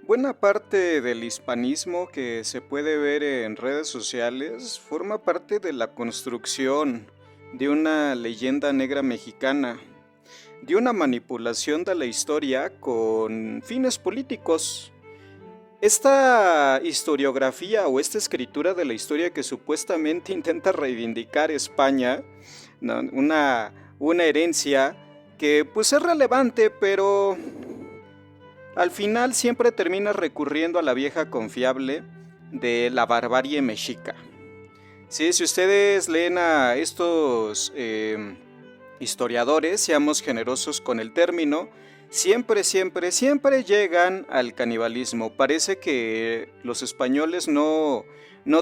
Buena parte del hispanismo que se puede ver en redes sociales forma parte de la construcción de una leyenda negra mexicana, de una manipulación de la historia con fines políticos. Esta historiografía o esta escritura de la historia que supuestamente intenta reivindicar España, ¿no? una herencia que pues es relevante, pero al final siempre termina recurriendo a la vieja confiable de la barbarie mexica. Sí, si ustedes leen a estos historiadores, seamos generosos con el término, siempre llegan al canibalismo. Parece que los españoles no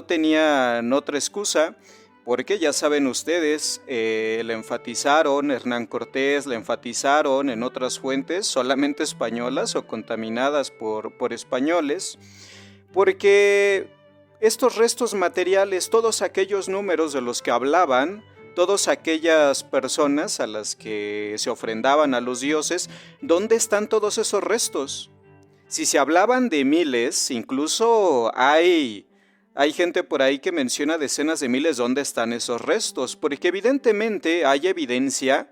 tenían otra excusa, porque ya saben ustedes, le enfatizaron, Hernán Cortés, le enfatizaron en otras fuentes solamente españolas o contaminadas por españoles, porque estos restos materiales, todos aquellos números de los que hablaban, todas aquellas personas a las que se ofrendaban a los dioses, ¿dónde están todos esos restos? Si se hablaban de miles, incluso hay gente por ahí que menciona decenas de miles, ¿dónde están esos restos? Porque evidentemente hay evidencia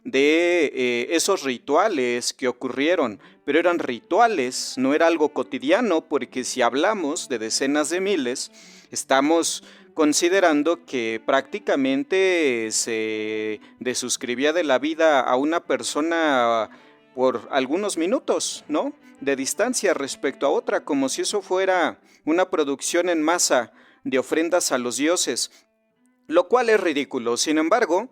de esos rituales que ocurrieron, pero eran rituales, no era algo cotidiano, porque si hablamos de decenas de miles, estamos considerando que prácticamente se desuscribía de la vida a una persona por algunos minutos, ¿no? De distancia respecto a otra, como si eso fuera una producción en masa de ofrendas a los dioses, lo cual es ridículo. Sin embargo,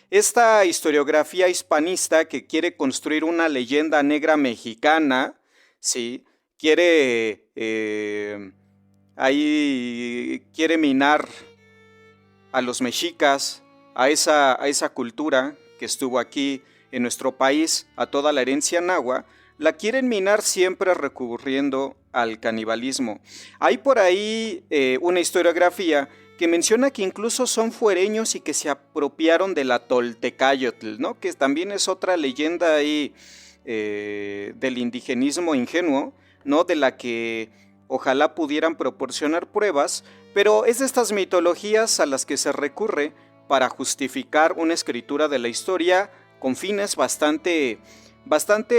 esta historiografía hispanista que quiere construir una leyenda negra mexicana, ¿sí? Quiere minar a los mexicas, a esa cultura que estuvo aquí en nuestro país, a toda la herencia nahua, la quieren minar siempre recurriendo al canibalismo. Hay por ahí una historiografía que menciona que incluso son fuereños y que se apropiaron de la Toltecayotl, ¿no? Que también es otra leyenda ahí del indigenismo ingenuo, ¿no? De la que ojalá pudieran proporcionar pruebas, pero es de estas mitologías a las que se recurre para justificar una escritura de la historia con fines bastante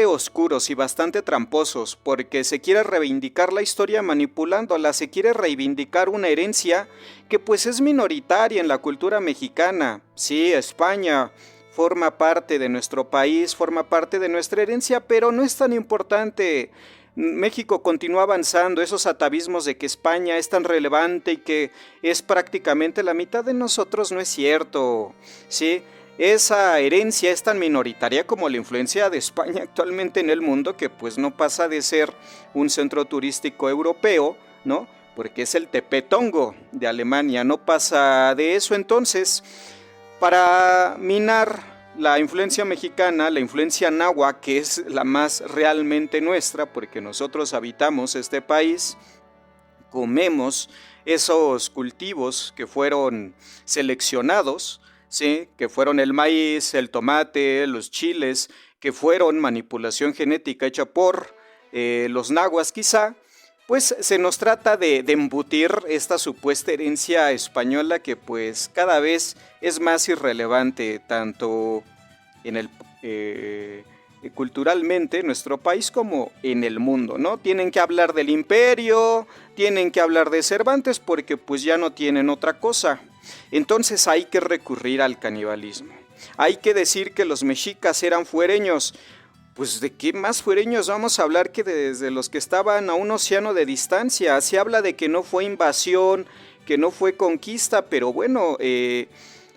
oscuros y bastante tramposos, porque se quiere reivindicar la historia manipulándola, se quiere reivindicar una herencia que pues es minoritaria en la cultura mexicana. Sí, España forma parte de nuestro país, forma parte de nuestra herencia, pero no es tan importante. México continúa avanzando, esos atavismos de que España es tan relevante y que es prácticamente la mitad de nosotros no es cierto, ¿sí? Esa herencia es tan minoritaria como la influencia de España actualmente en el mundo, que pues no pasa de ser un centro turístico europeo, ¿no? Porque es el Tepetongo de Alemania, no pasa de eso. Entonces, para minar la influencia mexicana, la influencia náhuatl, que es la más realmente nuestra, porque nosotros habitamos este país, comemos esos cultivos que fueron seleccionados, ¿sí? Que fueron el maíz, el tomate, los chiles, que fueron manipulación genética hecha por los nahuas quizá, pues se nos trata de embutir esta supuesta herencia española que pues cada vez es más irrelevante tanto en el culturalmente en nuestro país como en el mundo, ¿no? Tienen que hablar del imperio, tienen que hablar de Cervantes porque pues ya no tienen otra cosa. Entonces hay que recurrir al canibalismo. Hay que decir que los mexicas eran fuereños. Pues de qué más fuereños vamos a hablar que desde los que estaban a un océano de distancia. Se habla de que no fue invasión, que no fue conquista, pero bueno,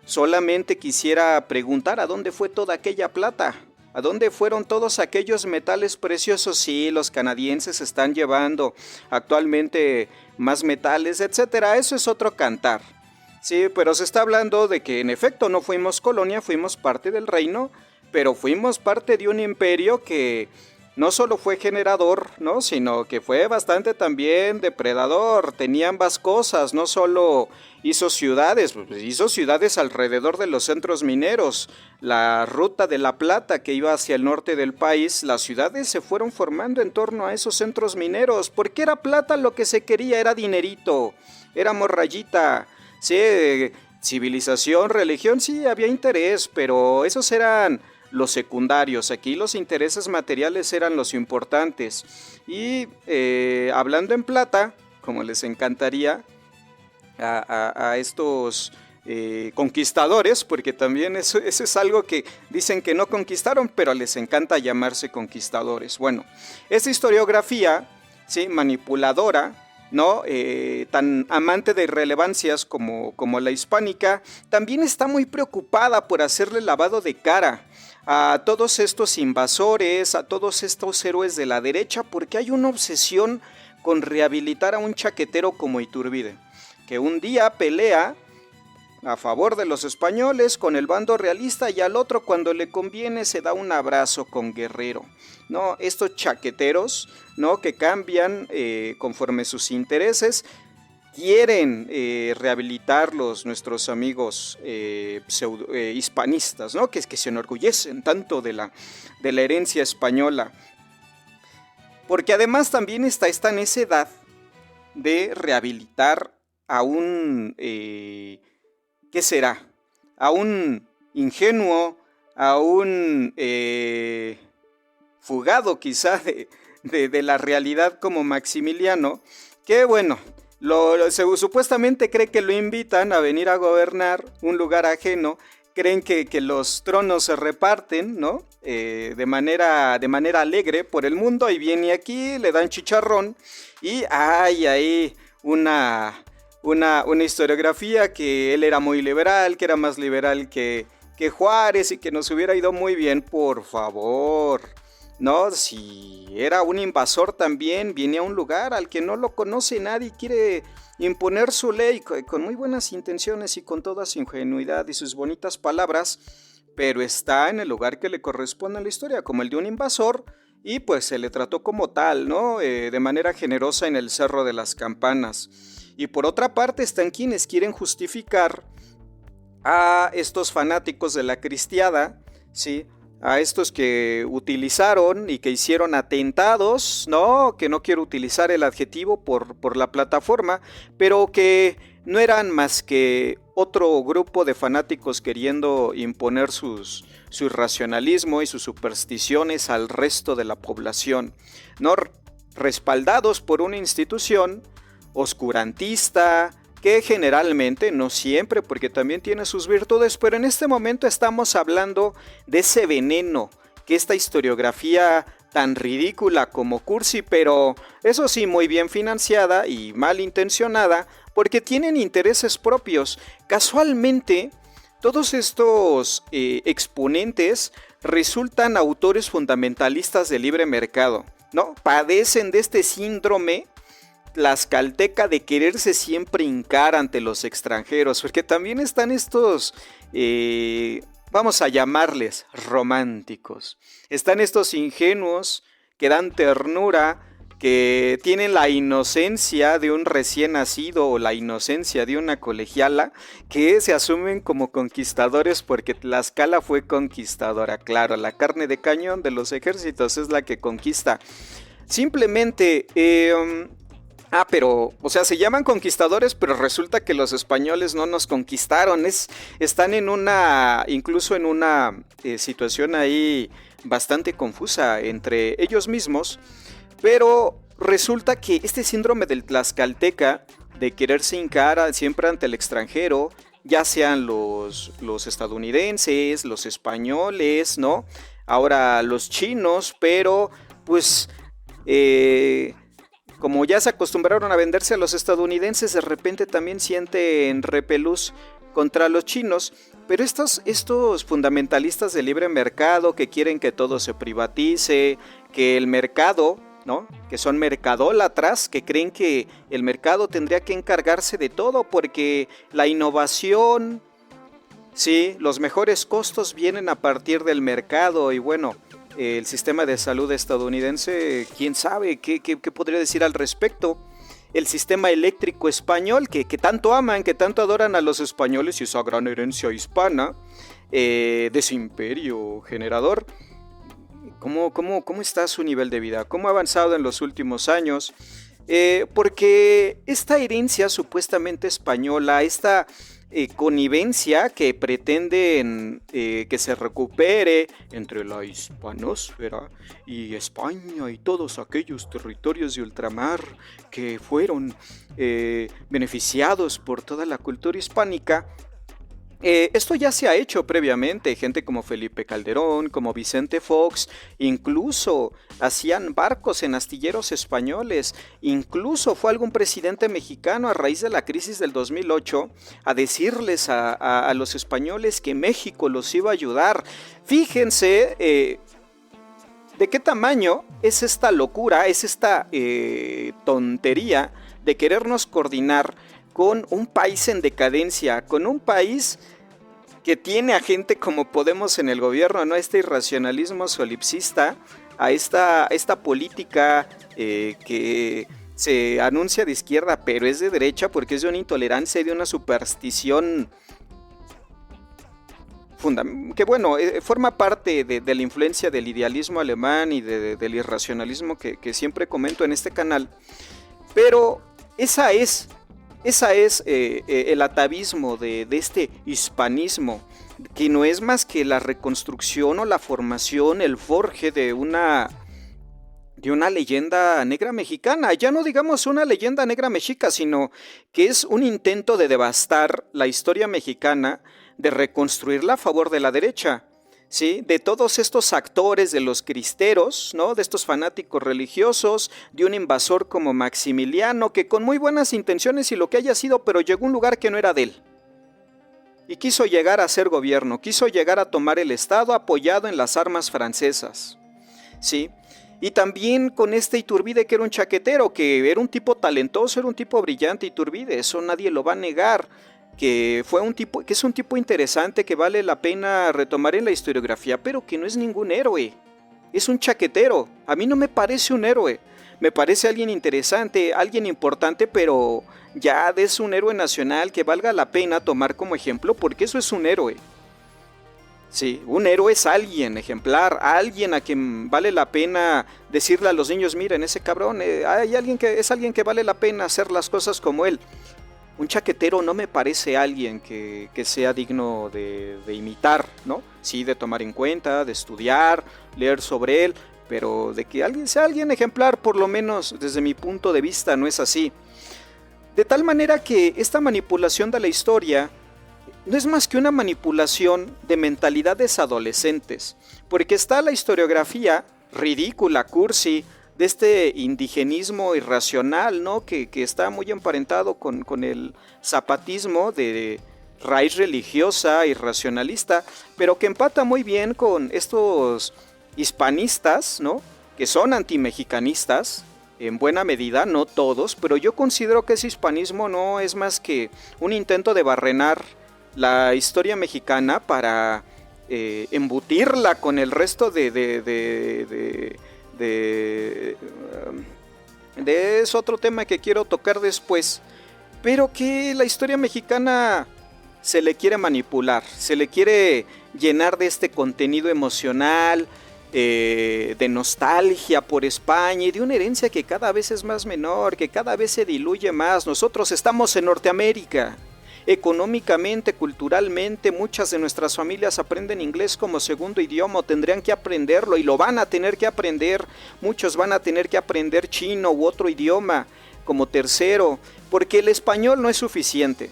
solamente quisiera preguntar a dónde fue toda aquella plata. ¿A dónde fueron todos aquellos metales preciosos? Sí, los canadienses están llevando actualmente más metales, etcétera. Eso es otro cantar. Sí, pero se está hablando de que en efecto no fuimos colonia, fuimos parte del reino, pero fuimos parte de un imperio que no solo fue generador, ¿no? Sino que fue bastante también depredador. Tenía ambas cosas, no solo hizo ciudades alrededor de los centros mineros. La ruta de la plata que iba hacia el norte del país, las ciudades se fueron formando en torno a esos centros mineros, porque era plata lo que se quería, era dinerito, era morrayita, sí, civilización, religión, sí, había interés, pero esos eran los secundarios. Aquí los intereses materiales eran los importantes. Y hablando en plata, como les encantaría a estos conquistadores, porque también eso es algo que dicen que no conquistaron, pero les encanta llamarse conquistadores. Bueno, esta historiografía, ¿sí?, manipuladora, ¿no? Tan amante de irrelevancias como la hispánica, también está muy preocupada por hacerle lavado de cara a todos estos invasores, a todos estos héroes de la derecha, porque hay una obsesión con rehabilitar a un chaquetero como Iturbide, que un día pelea a favor de los españoles con el bando realista y al otro, cuando le conviene, se da un abrazo con Guerrero. No, estos chaqueteros, ¿no?, que cambian conforme sus intereses, quieren rehabilitarlos nuestros amigos hispanistas, ¿no?, que se enorgullecen tanto de la herencia española. Porque además también está en esa edad de rehabilitar a un, ¿qué será?, a un ingenuo, a un fugado quizá de la realidad como Maximiliano, que bueno, supuestamente cree que lo invitan a venir a gobernar un lugar ajeno, creen que los tronos se reparten, ¿no?, de manera alegre por el mundo, y viene aquí, le dan chicharrón, y hay ahí una historiografía que él era muy liberal, que era más liberal que Juárez y que nos hubiera ido muy bien. Por favor, no, si era un invasor también, viene a un lugar al que no lo conoce nadie y quiere imponer su ley con muy buenas intenciones y con toda su ingenuidad y sus bonitas palabras, pero está en el lugar que le corresponde a la historia, como el de un invasor, y pues se le trató como tal, ¿no? De manera generosa en el Cerro de las Campanas. Y por otra parte están quienes quieren justificar a estos fanáticos de la cristiada, ¿sí?, a estos que utilizaron y que hicieron atentados, no, que no quiero utilizar el adjetivo por la plataforma, pero que no eran más que otro grupo de fanáticos queriendo imponer su irracionalismo y sus supersticiones al resto de la población, no, respaldados por una institución oscurantista, que generalmente, no siempre, porque también tiene sus virtudes, pero en este momento estamos hablando de ese veneno que esta historiografía tan ridícula como cursi, pero eso sí muy bien financiada y malintencionada, porque tienen intereses propios. Casualmente, todos estos exponentes resultan autores fundamentalistas del libre mercado, ¿no? Padecen de este síndrome tlaxcalteca de quererse siempre hincar ante los extranjeros, porque también están estos, vamos a llamarles románticos, están estos ingenuos que dan ternura, que tienen la inocencia de un recién nacido o la inocencia de una colegiala, que se asumen como conquistadores porque Tlaxcala fue conquistadora. Claro, la carne de cañón de los ejércitos es la que conquista. Simplemente pero, o sea, se llaman conquistadores, pero resulta que los españoles no nos conquistaron. Están incluso en una situación ahí bastante confusa entre ellos mismos. Pero resulta que este síndrome del tlaxcalteca, de quererse hincar siempre ante el extranjero, ya sean los estadounidenses, los españoles, ¿no? Ahora los chinos, pero pues como ya se acostumbraron a venderse a los estadounidenses, de repente también sienten repelús contra los chinos. Pero estos fundamentalistas del libre mercado que quieren que todo se privatice, que el mercado, ¿no?, que son mercadólatras, que creen que el mercado tendría que encargarse de todo porque la innovación, sí, los mejores costos vienen a partir del mercado. Y bueno, el sistema de salud estadounidense, quién sabe qué podría decir al respecto. El sistema eléctrico español, que tanto aman, que tanto adoran a los españoles y esa gran herencia hispana de su imperio generador. ¿Cómo está su nivel de vida? ¿Cómo ha avanzado en los últimos años? Porque esta herencia supuestamente española, esta connivencia que pretenden que se recupere entre la hispanosfera y España y todos aquellos territorios de ultramar que fueron beneficiados por toda la cultura hispánica. Esto ya se ha hecho previamente, gente como Felipe Calderón, como Vicente Fox, incluso hacían barcos en astilleros españoles, incluso fue algún presidente mexicano a raíz de la crisis del 2008 a decirles a los españoles que México los iba a ayudar. Fíjense de qué tamaño es esta locura, es esta tontería de querernos coordinar con un país en decadencia, con un país que tiene a gente como Podemos en el gobierno, ¿no? Este irracionalismo solipsista, a esta política que se anuncia de izquierda, pero es de derecha porque es de una intolerancia y de una superstición que bueno, forma parte de la influencia del idealismo alemán y del irracionalismo que siempre comento en este canal, pero esa es el atavismo de este hispanismo, que no es más que la reconstrucción o la formación, el forje de una leyenda negra mexicana. Ya no digamos una leyenda negra mexica, sino que es un intento de devastar la historia mexicana, de reconstruirla a favor de la derecha. ¿Sí? De todos estos actores, de los cristeros, ¿no? De estos fanáticos religiosos, de un invasor como Maximiliano, que con muy buenas intenciones y lo que haya sido, pero llegó a un lugar que no era de él. Y quiso llegar a ser gobierno, quiso llegar a tomar el Estado apoyado en las armas francesas. ¿Sí? Y también con este Iturbide, que era un chaquetero, que era un tipo talentoso, era un tipo brillante, Iturbide, eso nadie lo va a negar. Que es un tipo interesante, que vale la pena retomar en la historiografía, pero que no es ningún héroe. Es un chaquetero. A mí no me parece un héroe. Me parece alguien interesante, alguien importante, pero ya es un héroe nacional que valga la pena tomar como ejemplo, porque eso es un héroe. Sí, un héroe es alguien ejemplar, alguien a quien vale la pena decirle a los niños, miren, ese cabrón, hay alguien es alguien que vale la pena hacer las cosas como él. Un chaquetero no me parece alguien que sea digno de imitar, ¿no? Sí, de tomar en cuenta, de estudiar, leer sobre él, pero de que alguien sea alguien ejemplar, por lo menos desde mi punto de vista, no es así. De tal manera que esta manipulación de la historia no es más que una manipulación de mentalidades adolescentes, porque está la historiografía ridícula, cursi, de este indigenismo irracional, ¿no? Que está muy emparentado con el zapatismo de raíz religiosa y racionalista, pero que empata muy bien con estos hispanistas, ¿no? Que son antimexicanistas, en buena medida, no todos, pero yo considero que ese hispanismo no es más que un intento de barrenar la historia mexicana para embutirla con el resto de es otro tema que quiero tocar después, pero que la historia mexicana se le quiere manipular, se le quiere llenar de este contenido emocional, de nostalgia por España y de una herencia que cada vez es más menor, que cada vez se diluye más. Nosotros estamos en Norteamérica. Económicamente, culturalmente, muchas de nuestras familias aprenden inglés como segundo idioma, o tendrían que aprenderlo y lo van a tener que aprender. Muchos van a tener que aprender chino u otro idioma como tercero, porque el español no es suficiente,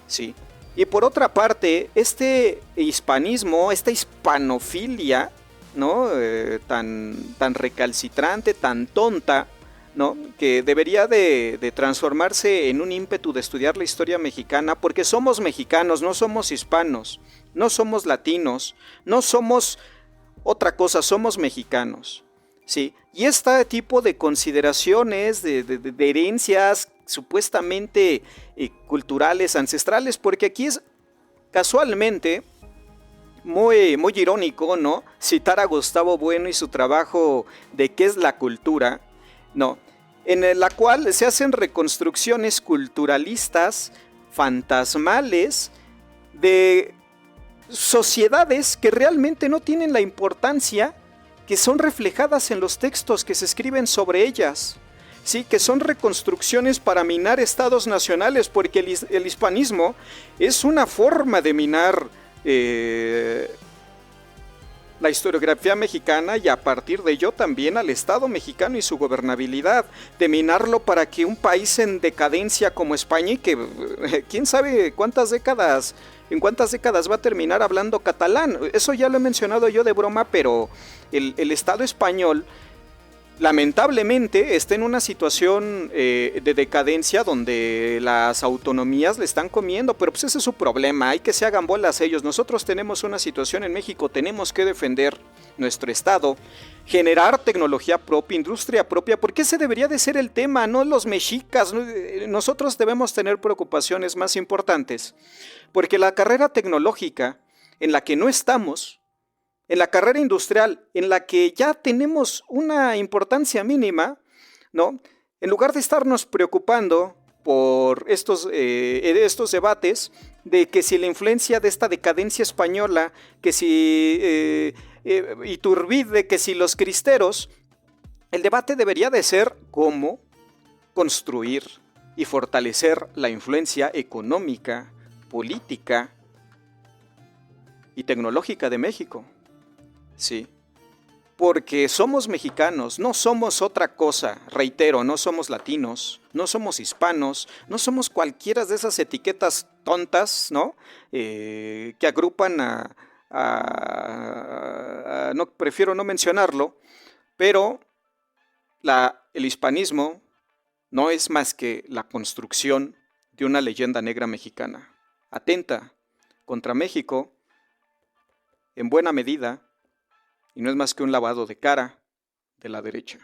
¿sí? Y por otra parte, este hispanismo, esta hispanofilia, ¿no? Tan recalcitrante, tan tonta, ¿no? Que debería de transformarse en un ímpetu de estudiar la historia mexicana, porque somos mexicanos, no somos hispanos, no somos latinos, no somos otra cosa, somos mexicanos, ¿sí? Y este tipo de consideraciones, de herencias supuestamente culturales, ancestrales, porque aquí es casualmente muy irónico, ¿no? Citar a Gustavo Bueno y su trabajo de qué es la cultura, ¿no? En la cual se hacen reconstrucciones culturalistas, fantasmales, de sociedades que realmente no tienen la importancia que son reflejadas en los textos que se escriben sobre ellas. Sí, que son reconstrucciones para minar estados nacionales, porque el hispanismo es una forma de minar la historiografía mexicana y a partir de ello también al Estado mexicano y su gobernabilidad, de minarlo para que un país en decadencia como España y que quién sabe en cuántas décadas va a terminar hablando catalán. Eso ya lo he mencionado yo de broma, pero el Estado español lamentablemente está en una situación de decadencia donde las autonomías le están comiendo, pero pues ese es su problema, hay que se hagan bolas ellos. Nosotros tenemos una situación en México, tenemos que defender nuestro estado, generar tecnología propia, industria propia, porque ese debería de ser el tema, no los mexicas. Nosotros debemos tener preocupaciones más importantes, porque la carrera tecnológica en la que no estamos, en la carrera industrial, en la que ya tenemos una importancia mínima, ¿no? En lugar de estarnos preocupando por estos debates de que si la influencia de esta decadencia española, que si Iturbide, que si los cristeros, el debate debería de ser cómo construir y fortalecer la influencia económica, política y tecnológica de México. Sí, porque somos mexicanos, no somos otra cosa, reitero, no somos latinos, no somos hispanos, no somos cualquiera de esas etiquetas tontas, ¿no? Que agrupan no, prefiero no mencionarlo, pero el hispanismo no es más que la construcción de una leyenda negra mexicana. Atenta contra México, en buena medida, y no es más que un lavado de cara de la derecha.